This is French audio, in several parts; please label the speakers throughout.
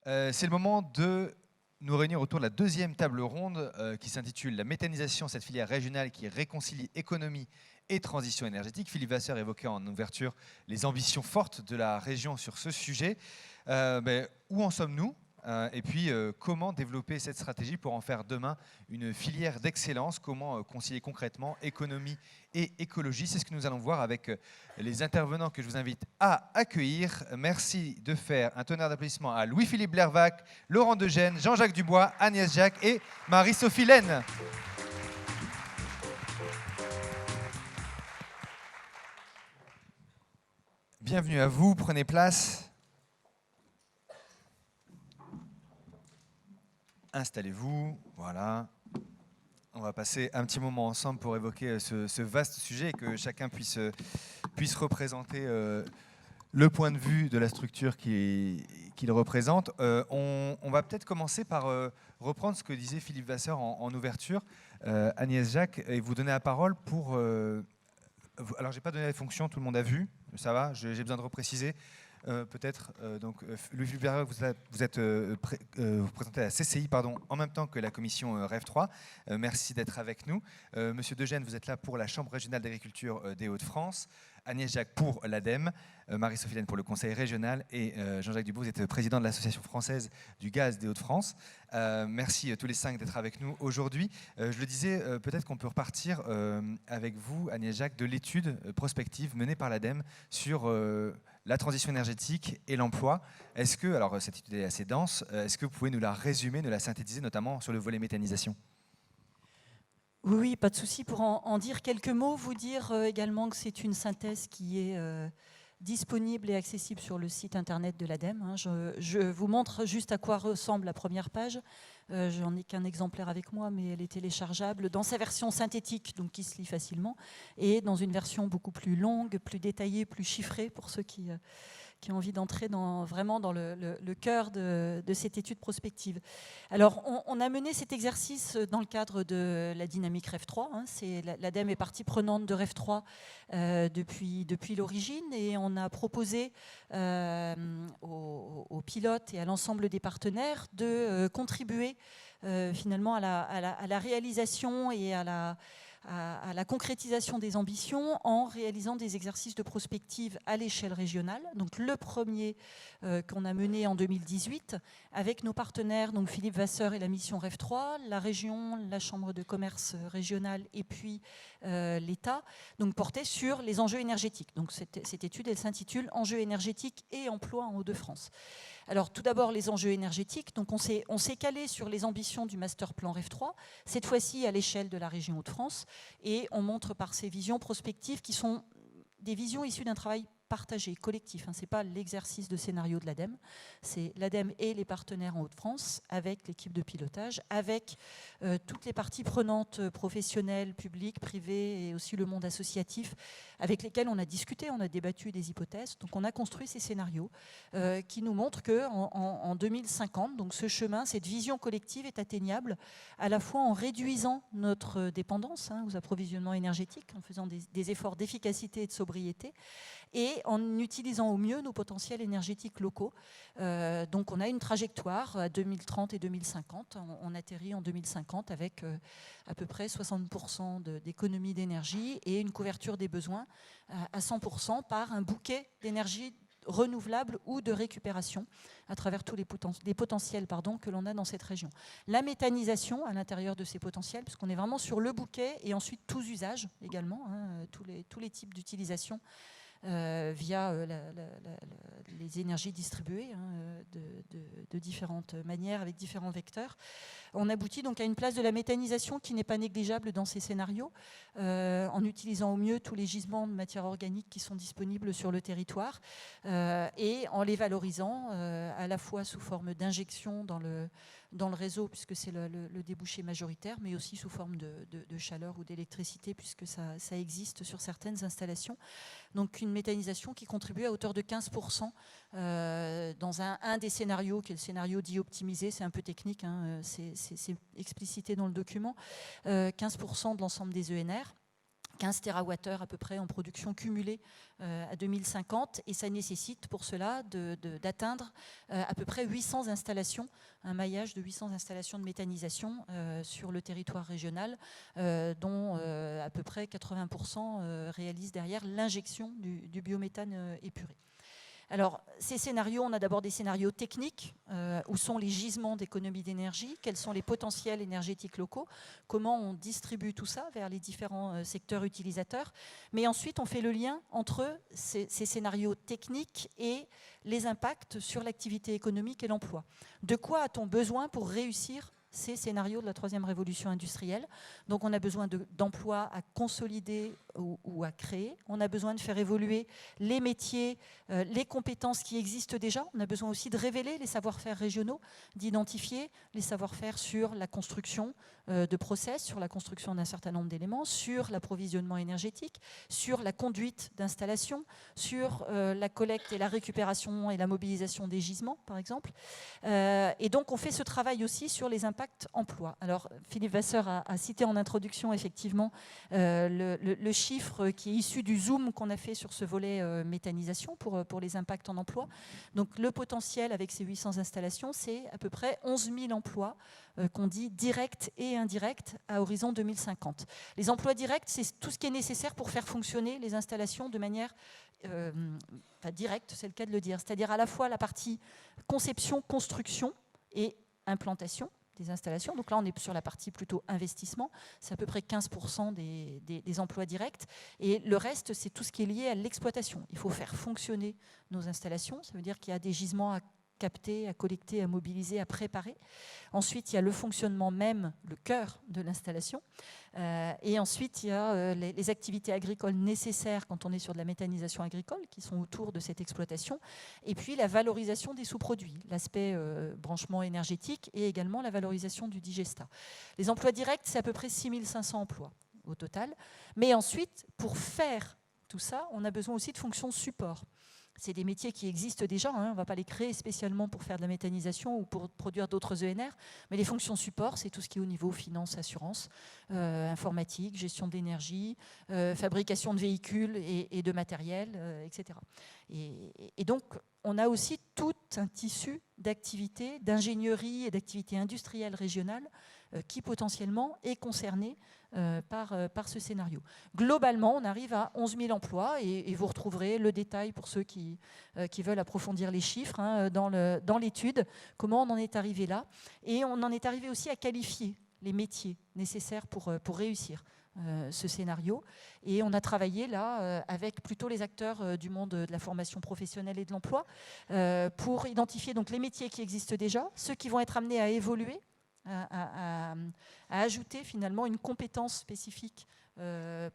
Speaker 1: C'est le moment de nous réunir autour de la deuxième table ronde qui s'intitule « La méthanisation, cette filière régionale qui réconcilie économie et transition énergétique ». Philippe Vasseur évoquait en ouverture les ambitions fortes de la région sur ce sujet. Où en sommes-nous ? Et puis, comment développer cette stratégie pour en faire demain une filière d'excellence? Comment concilier concrètement économie et écologie? C'est ce que nous allons voir avec les intervenants que je vous invite à accueillir. Merci de faire un tonnerre d'applaudissements à Louis-Philippe Blervac, Laurent Degène, Jean-Jacques Dubois, Agnès Jacques et Marie-Sophie Laine. Bienvenue à vous, prenez place. Installez-vous, voilà. On va passer un petit moment ensemble pour évoquer ce vaste sujet et que chacun puisse représenter le point de vue de la structure qu'il représente. On va peut-être commencer par reprendre ce que disait Philippe Vasseur en ouverture. Agnès Jacques, et vous donner la parole pour... alors, je n'ai pas donné la fonction, tout le monde a vu, ça va, j'ai besoin de repréciser. Peut-être, Louis-Philippe Blervac, vous présentez la CCI en même temps que la commission REV 3. Merci d'être avec nous. Monsieur Degène, vous êtes là pour la Chambre régionale d'agriculture des Hauts-de-France. Agnès Jacques pour l'ADEME, Marie-Sophie Laine pour le Conseil régional et Jean-Jacques Dubois, vous êtes président de l'Association française du gaz des Hauts-de-France. Merci tous les 5 d'être avec nous aujourd'hui. Je le disais, peut-être qu'on peut repartir avec vous, Agnès Jacques, de l'étude prospective menée par l'ADEME sur la transition énergétique et l'emploi. Est-ce que, alors cette étude est assez dense, est-ce que vous pouvez nous la résumer, nous la synthétiser, notamment sur le volet méthanisation ?
Speaker 2: Oui, pas de souci. Pour en dire quelques mots, vous dire également que c'est une synthèse qui est disponible et accessible sur le site internet de l'ADEME. Je vous montre juste à quoi ressemble la première page. J'en ai qu'un exemplaire avec moi, mais elle est téléchargeable dans sa version synthétique, donc qui se lit facilement, et dans une version beaucoup plus longue, plus détaillée, plus chiffrée pour ceux qui ont envie d'entrer vraiment dans le cœur de cette étude prospective. Alors, on a mené cet exercice dans le cadre de la dynamique REV 3. L'ADEME est partie prenante de REV 3 depuis l'origine, et on a proposé aux pilotes et à l'ensemble des partenaires de contribuer finalement à la réalisation et à la concrétisation des ambitions en réalisant des exercices de prospective à l'échelle régionale. Donc le premier qu'on a mené en 2018 avec nos partenaires, donc Philippe Vasseur et la mission REV 3, la région, la Chambre de commerce régionale et puis l'État, donc portait sur les enjeux énergétiques. Donc cette étude, elle s'intitule « Enjeux énergétiques et emploi en Hauts-de-France ». Alors tout d'abord les enjeux énergétiques, donc on s'est calé sur les ambitions du master plan REV 3, cette fois-ci à l'échelle de la région Hauts-de-France, et on montre par ces visions prospectives qui sont des visions issues d'un travail partagé, collectif. Ce n'est pas l'exercice de scénario de l'ADEME, c'est l'ADEME et les partenaires en Hauts-de-France, avec l'équipe de pilotage, avec toutes les parties prenantes professionnelles, publiques, privées, et aussi le monde associatif, avec lesquels on a discuté, on a débattu des hypothèses. Donc on a construit ces scénarios qui nous montrent qu'en 2050, donc ce chemin, cette vision collective est atteignable à la fois en réduisant notre dépendance aux approvisionnements énergétiques, en faisant des efforts d'efficacité et de sobriété, et en utilisant au mieux nos potentiels énergétiques locaux. Donc on a une trajectoire à 2030 et 2050. On atterrit en 2050 avec à peu près 60% d'économie d'énergie et une couverture des besoins à 100% par un bouquet d'énergie renouvelable ou de récupération à travers tous les potentiels que l'on a dans cette région. La méthanisation à l'intérieur de ces potentiels, puisqu'on est vraiment sur le bouquet, et ensuite tous usages également, tous les types d'utilisation via les énergies distribuées de différentes manières, avec différents vecteurs. On aboutit donc à une place de la méthanisation qui n'est pas négligeable dans ces scénarios, en utilisant au mieux tous les gisements de matières organiques qui sont disponibles sur le territoire, et en les valorisant à la fois sous forme d'injection dans le réseau, puisque c'est le débouché majoritaire, mais aussi sous forme de chaleur ou d'électricité, puisque ça existe sur certaines installations. Donc une méthanisation qui contribue à hauteur de 15% dans un des scénarios, qui est le scénario dit optimisé, c'est un peu technique, c'est explicité dans le document, 15% de l'ensemble des ENR. 15 TWh à peu près en production cumulée à 2050, et ça nécessite pour cela d'atteindre à peu près 800 installations, un maillage de 800 installations de méthanisation sur le territoire régional, dont à peu près 80% réalisent derrière l'injection du biométhane épuré. Alors, ces scénarios, on a d'abord des scénarios techniques, où sont les gisements d'économie d'énergie, quels sont les potentiels énergétiques locaux, comment on distribue tout ça vers les différents secteurs utilisateurs. Mais ensuite, on fait le lien entre ces scénarios techniques et les impacts sur l'activité économique et l'emploi. De quoi a-t-on besoin pour réussir ces scénarios de la troisième révolution industrielle? Donc on a besoin d'emplois à consolider ou à créer. On a besoin de faire évoluer les métiers, les compétences qui existent déjà. On a besoin aussi de révéler les savoir-faire régionaux, d'identifier les savoir-faire sur la construction de process, sur la construction d'un certain nombre d'éléments, sur l'approvisionnement énergétique, sur la conduite d'installation, sur la collecte et la récupération et la mobilisation des gisements, par exemple. Et donc on fait ce travail aussi sur les impacts emploi. Alors Philippe Vasseur a cité en introduction effectivement le chiffre qui est issu du zoom qu'on a fait sur ce volet méthanisation pour les impacts en emploi. Donc le potentiel avec ces 800 installations, c'est à peu près 11 000 emplois qu'on dit directs et indirects à horizon 2050. Les emplois directs, c'est tout ce qui est nécessaire pour faire fonctionner les installations de manière directe, c'est le cas de le dire, c'est-à-dire à la fois la partie conception, construction et implantation des installations. Donc là, on est sur la partie plutôt investissement. C'est à peu près 15% des emplois directs. Et le reste, c'est tout ce qui est lié à l'exploitation. Il faut faire fonctionner nos installations. Ça veut dire qu'il y a des gisements à capter, à collecter, à mobiliser, à préparer. Ensuite, il y a le fonctionnement même, le cœur de l'installation. Et ensuite, il y a les activités agricoles nécessaires quand on est sur de la méthanisation agricole, qui sont autour de cette exploitation. Et puis, la valorisation des sous-produits, l'aspect branchement énergétique et également la valorisation du digestat. Les emplois directs, c'est à peu près 6 500 emplois au total. Mais ensuite, pour faire tout ça, on a besoin aussi de fonctions support. C'est des métiers qui existent déjà, hein, on ne va pas les créer spécialement pour faire de la méthanisation ou pour produire d'autres ENR, mais les fonctions support, c'est tout ce qui est au niveau finance, assurance, informatique, gestion de l'énergie, fabrication de véhicules et de matériel, etc. Et donc, on a aussi tout un tissu d'activités, d'ingénierie et d'activités industrielles régionales qui potentiellement est concerné par ce scénario. Globalement, on arrive à 11 000 emplois et vous retrouverez le détail pour ceux qui veulent approfondir les chiffres hein, dans l'étude, comment on en est arrivé là. Et on en est arrivé aussi à qualifier les métiers nécessaires pour réussir ce scénario. Et on a travaillé là avec plutôt les acteurs du monde de la formation professionnelle et de l'emploi pour identifier donc les métiers qui existent déjà, ceux qui vont être amenés à évoluer, à ajouter finalement une compétence spécifique,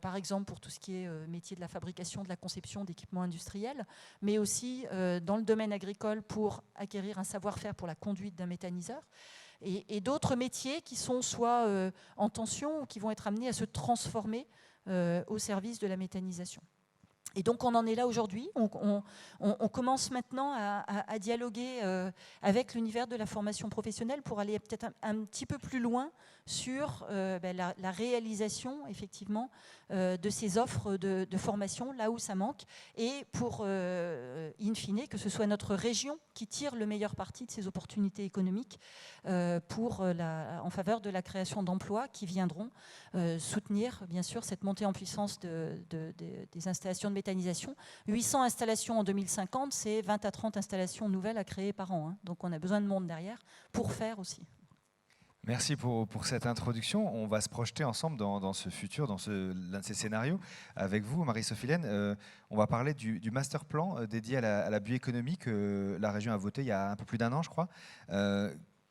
Speaker 2: par exemple pour tout ce qui est métier de la fabrication, de la conception d'équipements industriels, mais aussi dans le domaine agricole pour acquérir un savoir-faire pour la conduite d'un méthaniseur, et d'autres métiers qui sont soit en tension ou qui vont être amenés à se transformer au service de la méthanisation. Et donc on en est là aujourd'hui, on commence maintenant à dialoguer avec l'univers de la formation professionnelle pour aller peut-être un petit peu plus loin sur la réalisation effectivement de ces offres de formation là où ça manque, et pour in fine que ce soit notre région qui tire le meilleur parti de ces opportunités économiques en faveur de la création d'emplois qui viendront soutenir bien sûr cette montée en puissance des installations de méthanisation. 800 installations en 2050, c'est 20 à 30 installations nouvelles à créer par an, hein. Donc on a besoin de monde derrière pour faire aussi.
Speaker 1: Merci pour cette introduction. On va se projeter ensemble dans ce futur, dans l'un de ces scénarios. Avec vous, Marie-Sophie Laine, on va parler du master plan dédié à la bioéconomie que la région a voté il y a un peu plus d'un an, je crois.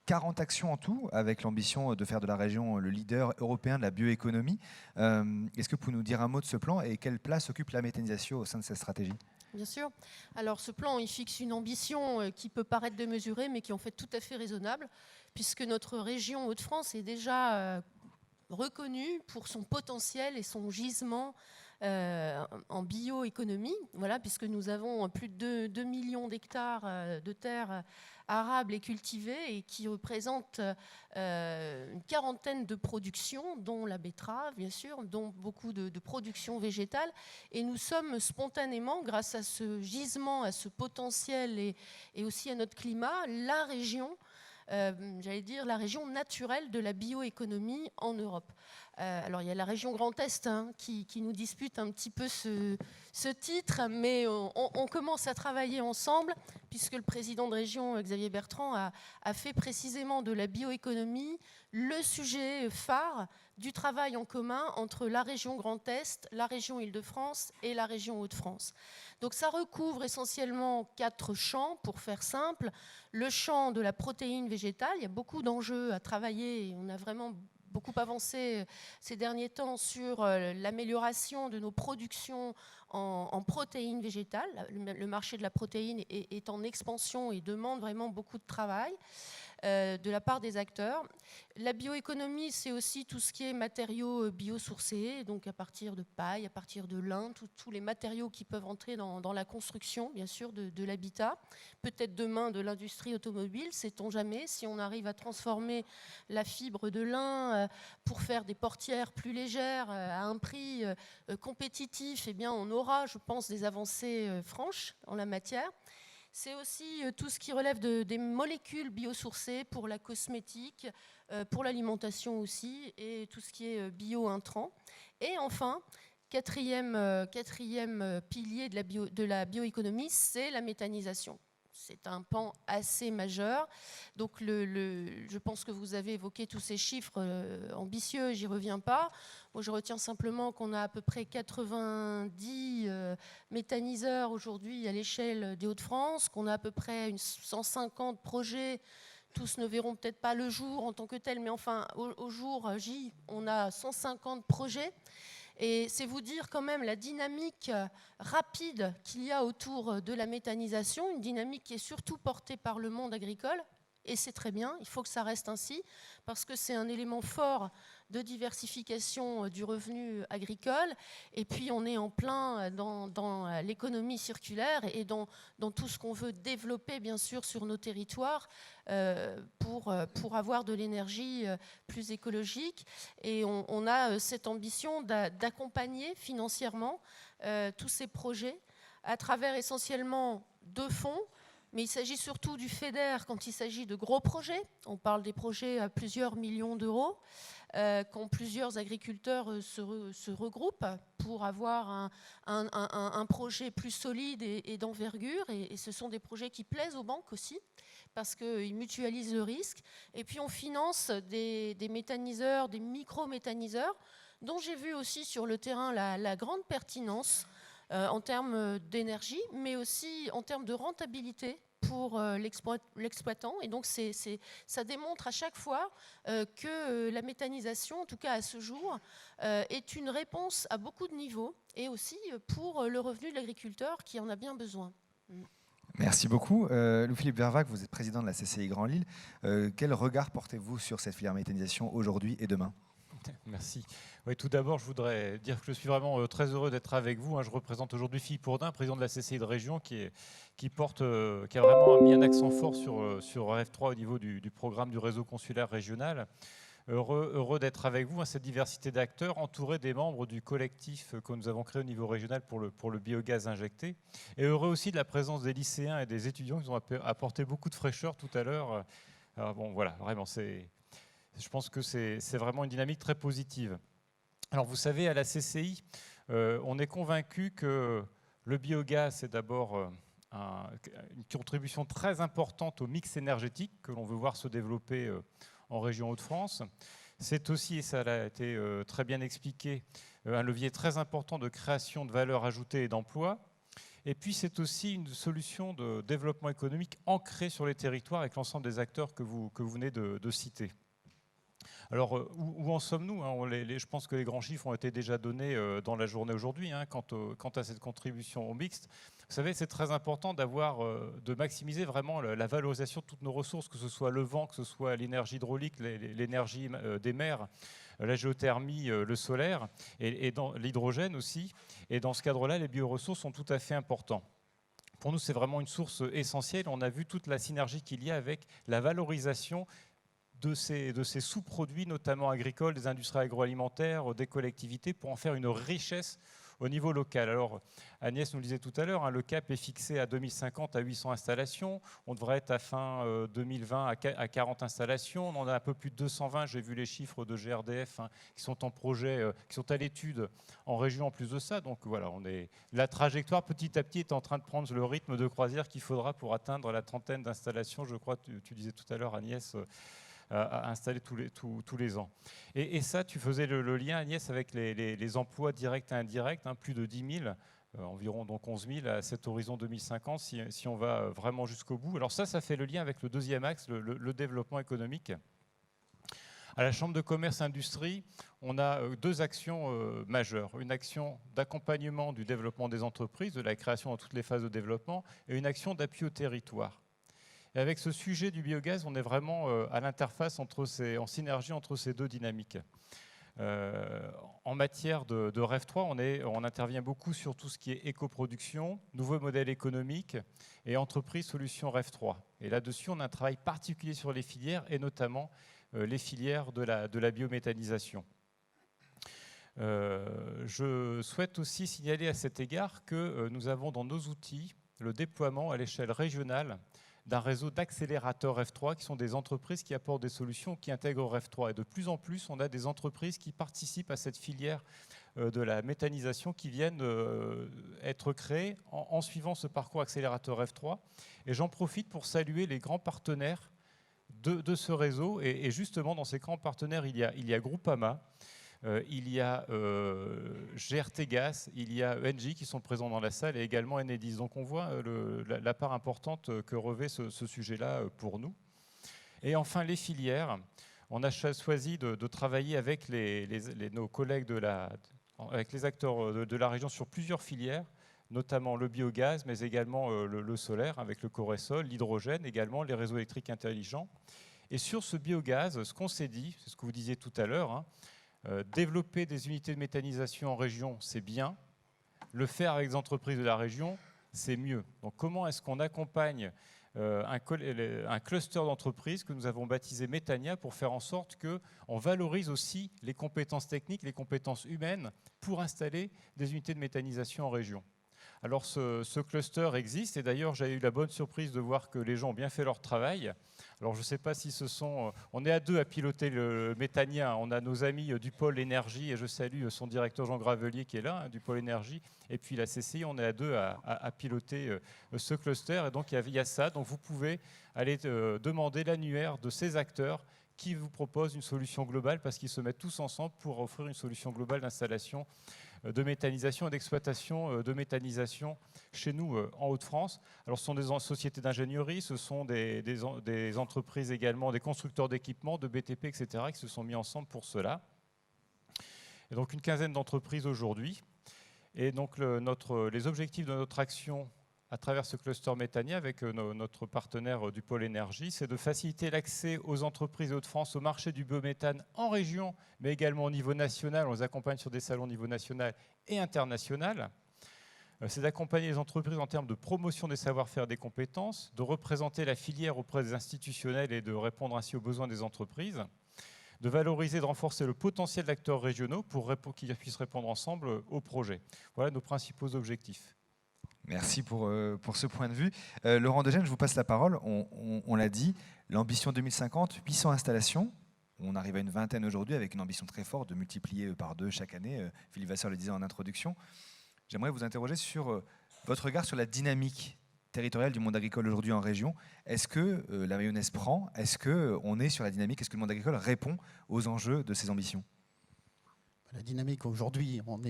Speaker 1: 40 actions en tout, avec l'ambition de faire de la région le leader européen de la bioéconomie. Est-ce que vous pouvez nous dire un mot de ce plan et quelle place occupe la méthanisation au sein de cette stratégie ?
Speaker 3: Bien sûr. Alors ce plan, il fixe une ambition qui peut paraître démesurée, mais qui est en fait tout à fait raisonnable, puisque notre région Hauts-de-France est déjà reconnue pour son potentiel et son gisement en bioéconomie, voilà, puisque nous avons plus de 2 millions d'hectares de terres arables et cultivées et qui représentent une quarantaine de productions, dont la betterave, bien sûr, dont beaucoup de productions végétales. Et nous sommes spontanément, grâce à ce gisement, à ce potentiel et aussi à notre climat, la région, j'allais dire, la région naturelle de la bioéconomie en Europe. Alors il y a la région Grand Est qui nous dispute un petit peu ce titre, mais on commence à travailler ensemble, puisque le président de région, Xavier Bertrand, a fait précisément de la bioéconomie le sujet phare du travail en commun entre la région Grand Est, la région Île-de-France et la région Hauts-de-France. Donc ça recouvre essentiellement 4 champs, pour faire simple. Le champ de la protéine végétale, il y a beaucoup d'enjeux à travailler, et on a vraiment beaucoup avancé ces derniers temps sur l'amélioration de nos productions en protéines végétales. Le marché de la protéine est en expansion et demande vraiment beaucoup de travail de la part des acteurs. La bioéconomie, c'est aussi tout ce qui est matériaux biosourcés, donc à partir de paille, à partir de lin, tous les matériaux qui peuvent entrer dans la construction, bien sûr, de l'habitat. Peut-être demain de l'industrie automobile, sait-on jamais, si on arrive à transformer la fibre de lin pour faire des portières plus légères à un prix compétitif, eh bien on aura, je pense, des avancées franches en la matière. C'est aussi tout ce qui relève des molécules biosourcées pour la cosmétique, pour l'alimentation aussi, et tout ce qui est bio-intrant. Et enfin, quatrième pilier de la bioéconomie, c'est la méthanisation. C'est un pan assez majeur. Donc je pense que vous avez évoqué tous ces chiffres ambitieux, j'y reviens pas. Moi, je retiens simplement qu'on a à peu près 90 méthaniseurs aujourd'hui à l'échelle des Hauts-de-France, qu'on a à peu près 150 projets. Tous ne verront peut-être pas le jour en tant que tel, mais enfin, au jour J, on a 150 projets. Et c'est vous dire quand même la dynamique rapide qu'il y a autour de la méthanisation, une dynamique qui est surtout portée par le monde agricole. Et c'est très bien, il faut que ça reste ainsi, parce que c'est un élément fort de diversification du revenu agricole. Et puis on est en plein dans l'économie circulaire et dans tout ce qu'on veut développer, bien sûr, sur nos territoires pour avoir de l'énergie plus écologique. Et on a cette ambition d'accompagner financièrement tous ces projets à travers essentiellement 2 fonds. Mais il s'agit surtout du FEDER quand il s'agit de gros projets. On parle des projets à plusieurs millions d'euros, quand plusieurs agriculteurs se regroupent pour avoir un projet plus solide et d'envergure. Et ce sont des projets qui plaisent aux banques aussi, parce qu'ils mutualisent le risque. Et puis on finance des méthaniseurs, des micro-méthaniseurs, dont j'ai vu aussi sur le terrain la grande pertinence en termes d'énergie, mais aussi en termes de rentabilité pour l'exploitant. Et donc ça démontre à chaque fois que la méthanisation, en tout cas à ce jour, est une réponse à beaucoup de niveaux, et aussi pour le revenu de l'agriculteur qui en a bien besoin.
Speaker 1: Merci beaucoup. Louis-Philippe Vervac, vous êtes président de la CCI Grand Lille. Quel regard portez-vous sur cette filière méthanisation aujourd'hui et demain ?
Speaker 4: Merci. Oui, tout d'abord, je voudrais dire que je suis vraiment très heureux d'être avec vous. Je représente aujourd'hui Philippe Bourdin, président de la CCI de région, qui a vraiment mis un accent fort sur RF3 au niveau du programme du réseau consulaire régional. Heureux d'être avec vous, cette diversité d'acteurs, entouré des membres du collectif que nous avons créé au niveau régional pour le biogaz injecté. Et heureux aussi de la présence des lycéens et des étudiants qui ont apporté beaucoup de fraîcheur tout à l'heure. Bon, voilà, vraiment, je pense que c'est vraiment une dynamique très positive. Alors vous savez, à la CCI, on est convaincu que le biogaz, c'est d'abord une contribution très importante au mix énergétique que l'on veut voir se développer en région Hauts-de-France. C'est aussi, et ça a été très bien expliqué, un levier très important de création de valeur ajoutée et d'emploi. Et puis c'est aussi une solution de développement économique ancrée sur les territoires avec l'ensemble des acteurs que vous venez de citer. Alors, où en sommes-nous, hein? Je pense que les grands chiffres ont été déjà donnés dans la journée aujourd'hui, hein, quant à cette contribution au mixte. Vous savez, c'est très important de maximiser vraiment la valorisation de toutes nos ressources, que ce soit le vent, que ce soit l'énergie hydraulique, l'énergie des mers, la géothermie, le solaire, et dans l'hydrogène aussi. Et dans ce cadre-là, les bioressources sont tout à fait importants. Pour nous, c'est vraiment une source essentielle. On a vu toute la synergie qu'il y a avec la valorisation de ces sous-produits, notamment agricoles, des industries agroalimentaires, des collectivités, pour en faire une richesse au niveau local. Alors, Agnès nous le disait tout à l'heure, hein, le cap est fixé à 2050 à 800 installations. On devrait être à fin 2020 à 40 installations. On en a un peu plus de 220. J'ai vu les chiffres de GRDF, hein, qui sont en projet, qui sont à l'étude en région en plus de ça. Donc voilà, la trajectoire petit à petit est en train de prendre le rythme de croisière qu'il faudra pour atteindre la trentaine d'installations. Je crois, tu disais tout à l'heure, Agnès, à installer tous les ans. Et ça, tu faisais le lien, Agnès, avec les emplois directs et indirects, hein, plus de 10 000, environ donc 11 000 à cet horizon 2050, si on va vraiment jusqu'au bout. Alors ça fait le lien avec le deuxième axe, le développement économique. À la Chambre de commerce et industrie, on a deux actions majeures. Une action d'accompagnement du développement des entreprises, de la création dans toutes les phases de développement, et une action d'appui au territoire. Et avec ce sujet du biogaz, on est vraiment à l'interface, en synergie entre ces deux dynamiques. En matière de REF 3, on intervient beaucoup sur tout ce qui est écoproduction, nouveaux modèles économiques et entreprise solutions REF 3. Et là-dessus, on a un travail particulier sur les filières et notamment les filières de la biométhanisation. Je souhaite aussi signaler à cet égard que nous avons dans nos outils le déploiement à l'échelle régionale d'un réseau d'accélérateurs REF 3 qui sont des entreprises qui apportent des solutions qui intègrent REF 3. Et de plus en plus, on a des entreprises qui participent à cette filière de la méthanisation qui viennent être créées en suivant ce parcours accélérateur REF 3. Et j'en profite pour saluer les grands partenaires de ce réseau. Et justement, dans ces grands partenaires, il y a Groupama, il y a GRT Gas, il y a ENGIE qui sont présents dans la salle et également Enedis. Donc on voit la part importante que revêt ce sujet-là pour nous. Et enfin, les filières. On a choisi de travailler avec nos collègues avec les acteurs de la région sur plusieurs filières, notamment le biogaz, mais également le solaire avec le Coresol, l'hydrogène, également les réseaux électriques intelligents. Et sur ce biogaz, ce qu'on s'est dit, c'est ce que vous disiez tout à l'heure, hein, développer des unités de méthanisation en région, c'est bien. Le faire avec des entreprises de la région, c'est mieux. Donc comment est-ce qu'on accompagne un cluster d'entreprises que nous avons baptisé Méthania pour faire en sorte qu'on valorise aussi les compétences techniques, les compétences humaines pour installer des unités de méthanisation en région. Alors ce cluster existe et d'ailleurs j'ai eu la bonne surprise de voir que les gens ont bien fait leur travail. Alors je ne sais pas si on est à deux à piloter le Méthania. On a nos amis du pôle énergie et je salue son directeur Jean Gravelier qui est là, hein, du pôle énergie. Et puis la CCI, on est à deux à piloter ce cluster. Et donc il y a ça. Donc vous pouvez aller demander l'annuaire de ces acteurs qui vous proposent une solution globale parce qu'ils se mettent tous ensemble pour offrir une solution globale d'installation de méthanisation et d'exploitation de méthanisation chez nous en Hauts-de-France. Alors ce sont des sociétés d'ingénierie, ce sont des entreprises également, des constructeurs d'équipements, de BTP, etc. qui se sont mis ensemble pour cela. Et donc une quinzaine d'entreprises aujourd'hui. Et donc les objectifs de notre action à travers ce cluster Méthania avec notre partenaire du pôle énergie, c'est de faciliter l'accès aux entreprises Hauts-de-France au marché du biométhane en région, mais également au niveau national. On les accompagne sur des salons au niveau national et international. C'est d'accompagner les entreprises en termes de promotion des savoir-faire et des compétences, de représenter la filière auprès des institutionnels et de répondre ainsi aux besoins des entreprises, de valoriser et de renforcer le potentiel d'acteurs régionaux pour qu'ils puissent répondre ensemble aux projets. Voilà nos principaux objectifs.
Speaker 1: Merci pour ce point de vue. Laurent Degène, je vous passe la parole. On l'a dit, l'ambition 2050, 800 installations. On arrive à une vingtaine aujourd'hui avec une ambition très forte de multiplier par 2 chaque année. Philippe Vasseur le disait en introduction. J'aimerais vous interroger sur votre regard sur la dynamique territoriale du monde agricole aujourd'hui en région. Est-ce que la mayonnaise prend? Est-ce qu'on est sur la dynamique? Est-ce que le monde agricole répond aux enjeux de ses ambitions?
Speaker 5: La dynamique aujourd'hui, on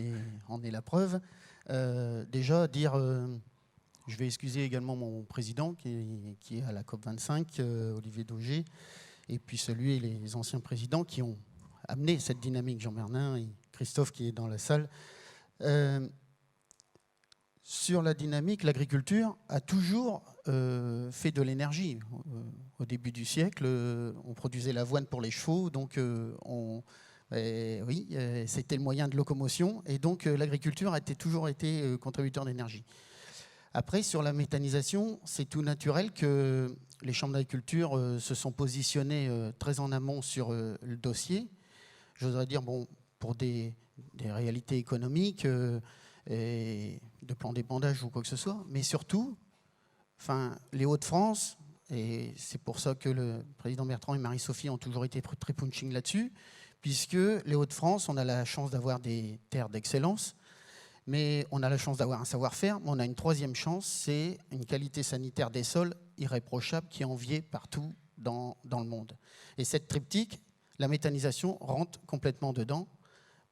Speaker 5: est la preuve. Déjà, dire, je vais excuser également mon président qui est à la COP25, Olivier Dauger, et puis celui et les anciens présidents qui ont amené cette dynamique, Jean Bernin et Christophe qui est dans la salle. Sur la dynamique, l'agriculture a toujours fait de l'énergie. Au début du siècle, on produisait l'avoine pour les chevaux, donc c'était le moyen de locomotion, et donc l'agriculture a toujours été contributeur d'énergie. Après, sur la méthanisation, c'est tout naturel que les chambres d'agriculture se sont positionnées très en amont sur le dossier. J'oserais dire, bon, pour des réalités économiques, et de plan d'épandage ou quoi que ce soit, mais surtout, les Hauts-de-France, et c'est pour ça que le président Bertrand et Marie-Sophie ont toujours été très punching là-dessus, puisque les Hauts-de-France, on a la chance d'avoir des terres d'excellence, mais on a la chance d'avoir un savoir-faire, mais on a une troisième chance, c'est une qualité sanitaire des sols irréprochable qui est enviée partout dans le monde. Et cette triptyque, la méthanisation rentre complètement dedans,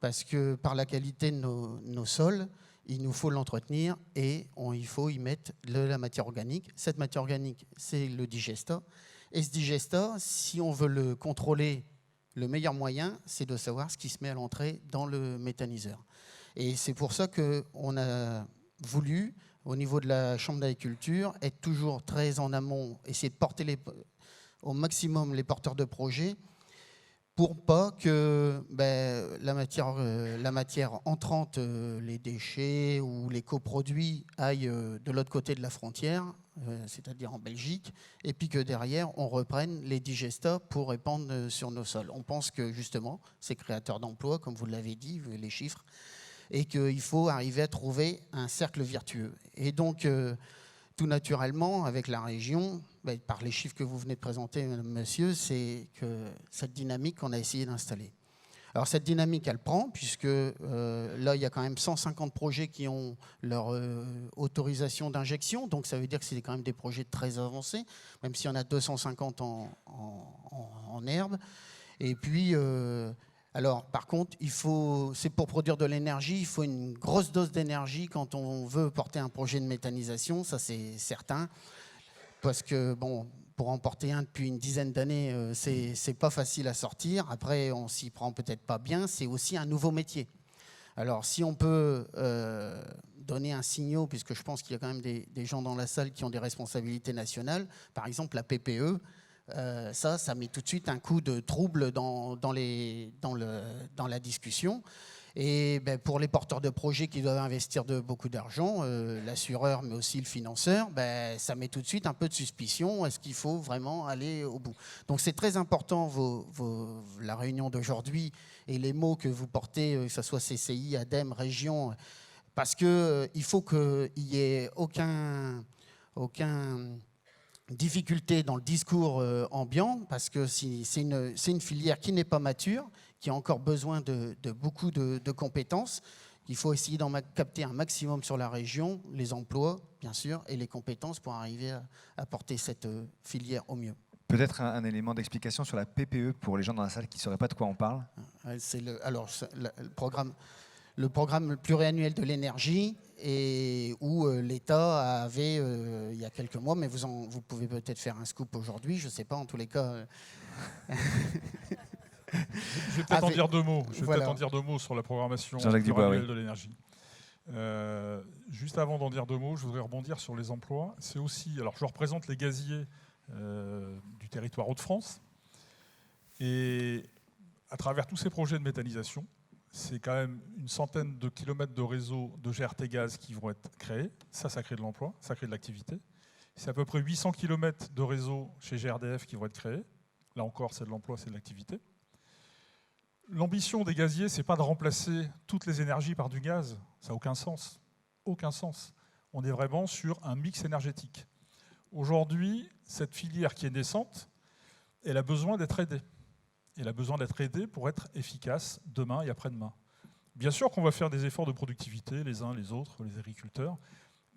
Speaker 5: parce que par la qualité de nos sols, il nous faut l'entretenir et il faut y mettre de la matière organique. Cette matière organique, c'est le digesta. Et ce digesta, si on veut le contrôler, le meilleur moyen, c'est de savoir ce qui se met à l'entrée dans le méthaniseur. Et c'est pour ça qu'on a voulu, au niveau de la Chambre d'agriculture, être toujours très en amont, essayer de porter au maximum les porteurs de projets, pour pas que la matière entrante, les déchets ou les coproduits aillent de l'autre côté de la frontière, c'est-à-dire en Belgique, et puis que derrière, on reprenne les digestats pour répandre sur nos sols. On pense que justement, c'est créateur d'emplois, comme vous l'avez dit, les chiffres, et qu'il faut arriver à trouver un cercle vertueux. Et donc, tout naturellement, avec la région, par les chiffres que vous venez de présenter, monsieur, c'est que cette dynamique qu'on a essayé d'installer. Alors cette dynamique, elle prend, puisque là, il y a quand même 150 projets qui ont leur autorisation d'injection, donc ça veut dire que c'est quand même des projets très avancés, même s'il y en a 250 en herbe. Et puis, alors par contre, c'est pour produire de l'énergie, il faut une grosse dose d'énergie quand on veut porter un projet de méthanisation, ça c'est certain. Parce que, bon, pour en porter un depuis une dizaine d'années, c'est pas facile à sortir. Après, on s'y prend peut-être pas bien. C'est aussi un nouveau métier. Alors, si on peut donner un signal, puisque je pense qu'il y a quand même des gens dans la salle qui ont des responsabilités nationales, par exemple la PPE, ça met tout de suite un coup de trouble dans la discussion. Et pour les porteurs de projets qui doivent investir beaucoup d'argent, l'assureur mais aussi le financeur, ça met tout de suite un peu de suspicion. Est-ce qu'il faut vraiment aller au bout? Donc c'est très important la réunion d'aujourd'hui et les mots que vous portez, que ce soit CCI, ADEME, région, parce qu'il faut qu'il n'y ait aucun difficulté dans le discours ambiant, parce que c'est une filière qui n'est pas mature, qui a encore besoin de beaucoup de compétences. Il faut essayer d'en capter un maximum sur la région, les emplois, bien sûr, et les compétences pour arriver à porter cette filière au mieux.
Speaker 1: Peut-être un élément d'explication sur la PPE pour les gens dans la salle qui ne sauraient pas de quoi on parle.
Speaker 5: C'est le programme pluriannuel de l'énergie, et où l'État avait, il y a quelques mois, mais vous pouvez peut-être faire un scoop aujourd'hui, je ne sais pas, en tous les cas...
Speaker 6: Je vais peut-être en dire deux mots. Peut-être en dire deux mots sur la programmation pluriannuelle de l'énergie. Juste avant d'en dire deux mots, je voudrais rebondir sur les emplois. C'est aussi, alors je représente les gaziers du territoire Hauts-de-France, et à travers tous ces projets de méthanisation, c'est quand même une centaine de kilomètres de réseaux de GRT gaz qui vont être créés. Ça crée de l'emploi, ça crée de l'activité. C'est à peu près 800 kilomètres de réseaux chez GRDF qui vont être créés. Là encore, c'est de l'emploi, c'est de l'activité. L'ambition des gaziers, ce n'est pas de remplacer toutes les énergies par du gaz. Ça n'a aucun sens. Aucun sens. On est vraiment sur un mix énergétique. Aujourd'hui, cette filière qui est naissante, elle a besoin d'être aidée. Elle a besoin d'être aidée pour être efficace demain et après-demain. Bien sûr qu'on va faire des efforts de productivité, les uns, les autres, les agriculteurs,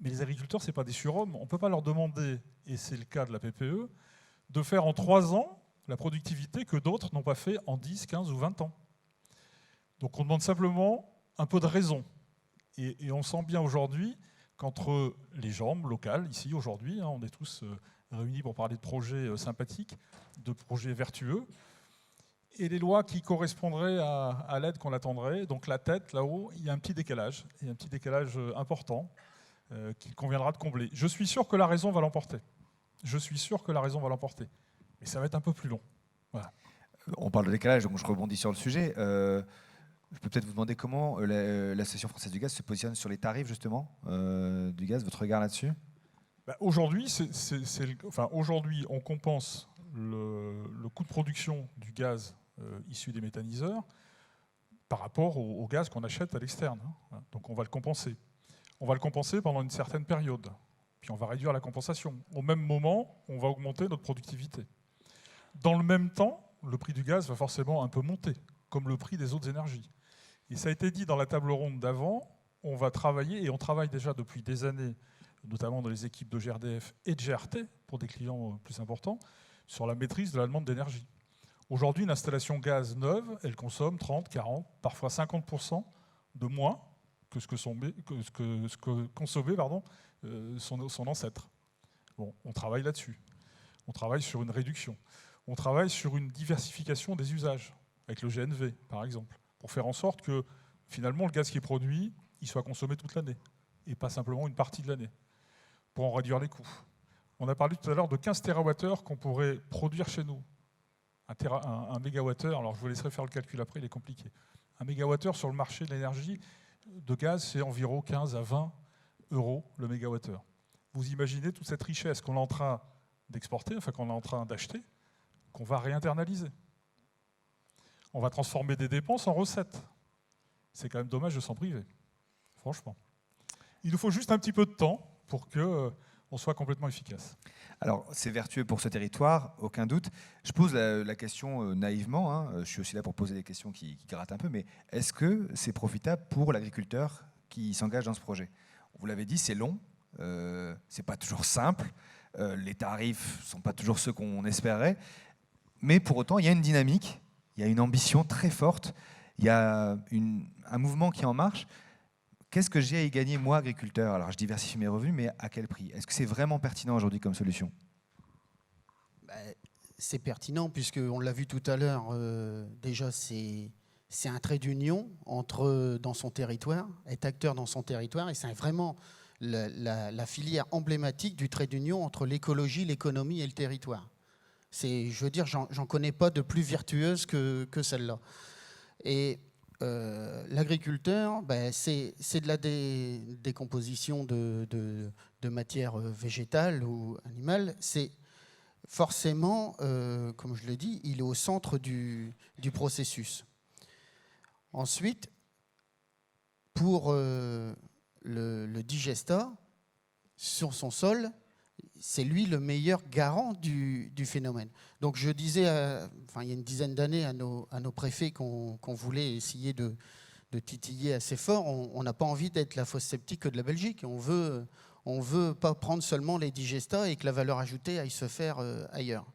Speaker 6: mais les agriculteurs, ce n'est pas des surhommes. On ne peut pas leur demander, et c'est le cas de la PPE, de faire en 3 ans la productivité que d'autres n'ont pas fait en 10, 15 ou 20 ans. Donc on demande simplement un peu de raison. Et on sent bien aujourd'hui qu'entre les jambes locales, ici aujourd'hui, on est tous réunis pour parler de projets sympathiques, de projets vertueux, et les lois qui correspondraient à l'aide qu'on attendrait. Donc la tête, là-haut, il y a un petit décalage, important qu'il conviendra de combler. Je suis sûr que la raison va l'emporter. Mais ça va être un peu plus long. Voilà.
Speaker 1: On parle de décalage, donc je rebondis sur le sujet. Je peux peut-être vous demander comment l'Association française du gaz se positionne sur les tarifs justement du gaz, votre regard là-dessus?
Speaker 6: Aujourd'hui, aujourd'hui, on compense le coût de production du gaz issu des méthaniseurs par rapport au gaz qu'on achète à l'externe. Donc on va le compenser. On va le compenser pendant une certaine période. Puis on va réduire la compensation. Au même moment, on va augmenter notre productivité. Dans le même temps, le prix du gaz va forcément un peu monter, comme le prix des autres énergies. Et ça a été dit dans la table ronde d'avant, on va travailler, et on travaille déjà depuis des années, notamment dans les équipes de GRDF et de GRT, pour des clients plus importants, sur la maîtrise de la demande d'énergie. Aujourd'hui, une installation gaz neuve, elle consomme 30, 40, parfois 50% de moins que ce que consommait son ancêtre. Bon, on travaille là-dessus. On travaille sur une réduction. On travaille sur une diversification des usages, avec le GNV, par exemple, pour faire en sorte que, finalement, le gaz qui est produit, il soit consommé toute l'année, et pas simplement une partie de l'année, pour en réduire les coûts. On a parlé tout à l'heure de 15 TWh qu'on pourrait produire chez nous. Un mégawattheure, alors je vous laisserai faire le calcul après, il est compliqué. Un mégawattheure sur le marché de l'énergie de gaz, c'est environ 15 à 20 euros le mégawattheure. Vous imaginez toute cette richesse qu'on est en train d'exporter, enfin qu'on est en train d'acheter, qu'on va réinternaliser. On va transformer des dépenses en recettes. C'est quand même dommage de s'en priver, franchement. Il nous faut juste un petit peu de temps pour qu'on soit complètement efficace.
Speaker 1: Alors, c'est vertueux pour ce territoire, aucun doute. Je pose la question naïvement, hein. Je suis aussi là pour poser des questions qui grattent un peu, mais est-ce que c'est profitable pour l'agriculteur qui s'engage dans ce projet? Vous l'avez dit, c'est long, c'est pas toujours simple, les tarifs sont pas toujours ceux qu'on espérait, mais pour autant, il y a une dynamique, il y a une ambition très forte, il y a un mouvement qui est en marche. Qu'est-ce que j'ai à y gagner, moi, agriculteur? Alors, je diversifie mes revenus, mais à quel prix? Est-ce que c'est vraiment pertinent aujourd'hui comme solution?
Speaker 5: C'est pertinent, puisqu'on l'a vu tout à l'heure, déjà, c'est un trait d'union dans son territoire, être acteur dans son territoire, et c'est vraiment la filière emblématique du trait d'union entre l'écologie, l'économie et le territoire. Je veux dire, j'en connais pas de plus vertueuse que celle-là. Et l'agriculteur, c'est de la décomposition de matières végétales ou animales. C'est forcément, comme je l'ai dit, il est au centre du processus. Ensuite, pour le digestat, sur son sol, c'est lui le meilleur garant du phénomène. Donc je disais, il y a une dizaine d'années à nos préfets qu'on voulait essayer de titiller assez fort. On n'a pas envie d'être la fosse septique de la Belgique. On veut pas prendre seulement les digestats et que la valeur ajoutée aille se faire ailleurs.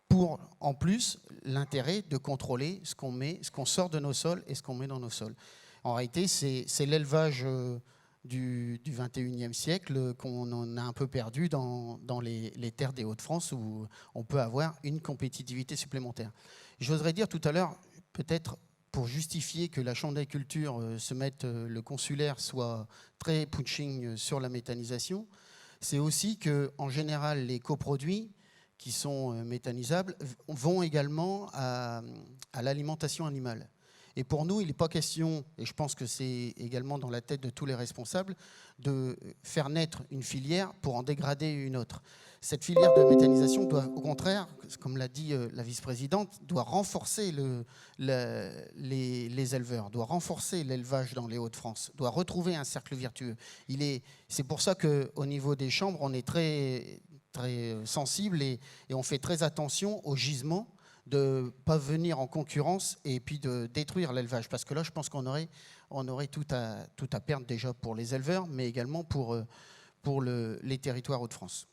Speaker 5: Pour, en plus, l'intérêt de contrôler ce qu'on sort de nos sols et ce qu'on met dans nos sols. En réalité, c'est l'élevage du 21e siècle qu'on en a un peu perdu dans les terres des Hauts-de-France où on peut avoir une compétitivité supplémentaire. J'oserais dire tout à l'heure, peut-être pour justifier que la Chambre d'agriculture le consulaire soit très pushing sur la méthanisation, c'est aussi qu'en général, les coproduits qui sont méthanisables vont également à l'alimentation animale. Et pour nous, il n'est pas question, et je pense que c'est également dans la tête de tous les responsables, de faire naître une filière pour en dégrader une autre. Cette filière de méthanisation doit, au contraire, comme l'a dit la vice-présidente, doit renforcer les éleveurs, doit renforcer l'élevage dans les Hauts-de-France, doit retrouver un cercle vertueux. C'est pour ça qu'au niveau des chambres, on est très, très sensible et on fait très attention au gisement, de ne pas venir en concurrence et puis de détruire l'élevage. Parce que là, je pense qu'on aurait tout à perdre déjà pour les éleveurs, mais également pour les territoires Hauts-de-France.